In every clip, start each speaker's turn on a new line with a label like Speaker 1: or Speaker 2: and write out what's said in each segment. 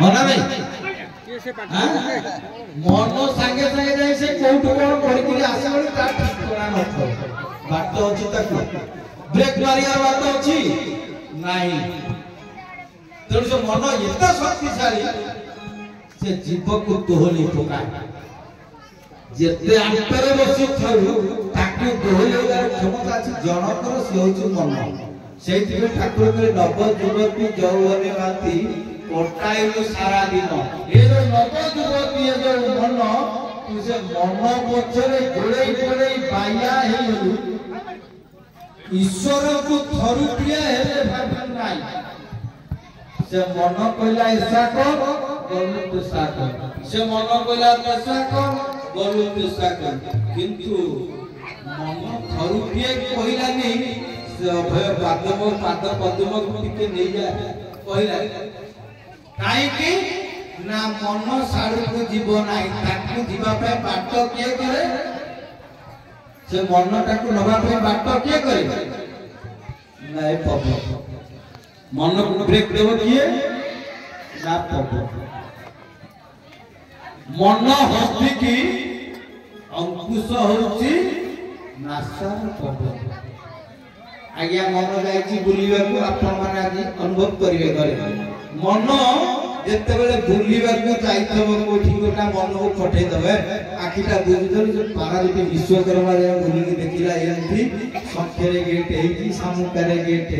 Speaker 1: हना भाई मन संगे संगे जाई से कोठो कोन करि कि आसे बळी ता ठिकाना नथो बात अछि ताकू ब्रेक मारिया बात अछि नाही तेणु से मन एता शक्तिशाली से जीव को दोहली पकाय जेते अंतरे बसी थाउ ताकू दोहलेगार क्षमता अछि जनकर से होछि मन सेति ठाकुर के नव युवती यौवने माती कोटाइलु सारा दिन ए जो नव युवती ए जो मन तुसे मन पछरे गोळेई गोळेई बाया हेलु ईश्वर को थरुटिया हेले भाबन नाही से मन कहला ऐसा कर गलु तुसा कर से मन कहला तसा कर गलु तुसा कर किंतु मन थरुटिया कहला नहीं से अभय पाद पद्म टिके नै जा कहला काई की ना मन साडू को जीव नाही ताकू जीवा पे बाट के करे से मन ताकू नबा पे बाट के करे नाही पब मन को ब्रेक देबो किए ना पब मन हस्ती की अंकुश होची नासार पब आज्ञा मन जाई बुलिबा को आपण माने आज अनुभव करिवे करे मन जेते बेले बुलिबा को जाइथबो कोठी गोटा मन को फटे दबे आखिटा बुझिदल जे पारा जे विश्वकर्मा जे बुली के देखिला एंती संखेरे गेट हेची सामुकारे गेट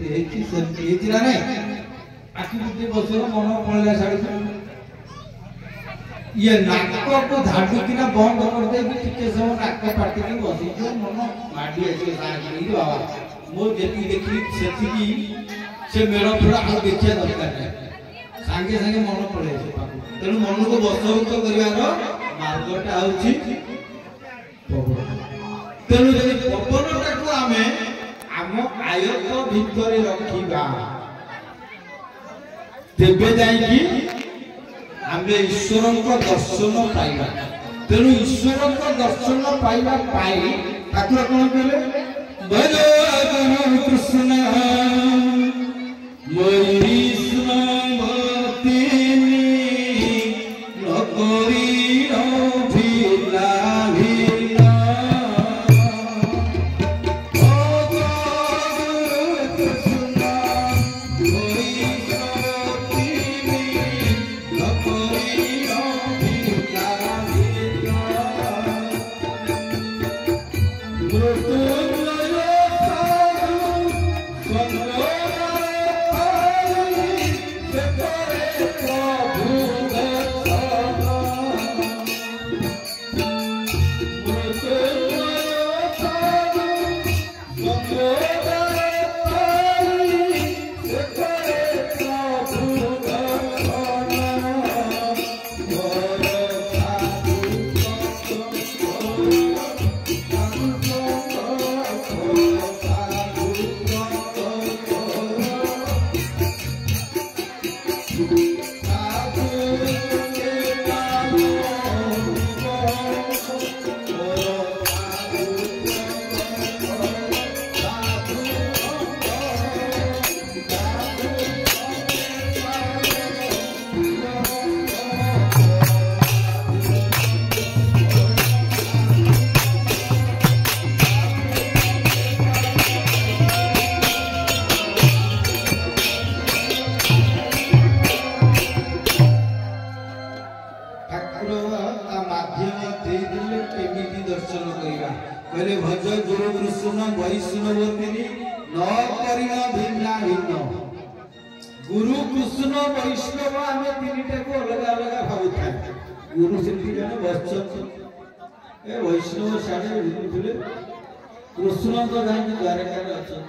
Speaker 1: हेची सब हेची ना नहीं आखि बुद्धि बसरो मन पळला साडू ये नाक को धाडू किना बंद कर दे कि टिके सब नाक पाटी के बसी जो मन माडी आसी सागी बाबा मो जेती देखि सेति की से मेरा थोड़ा आ देखिया दरकार है संगे संगे मन पड़े तेणु मन को बसवत करिवार मार्गटा होची पवन तेणु जदि पवनटा को आमे आम आयत भितर रखिबा तेबे जाई कि आमे ईश्वर को दर्शन पाइबा तेणु ईश्वर को दर्शन पाइबा पाई ठाकुर कोन कहले भजो गुरु कृष्ण कृष्ण भक्तिनी नकरी भिला भिला कहले भज गुरु कृष्ण वैष्णवतिनी न करिना भिन्ना भिन्न गुरु कृष्ण वैष्णव आमे तीनटा को अलग अलग भाबुथा गुरु सेठी जने बच्चन ए वैष्णव साडे भितुले कृष्ण तो जाई द्वारका रे अछन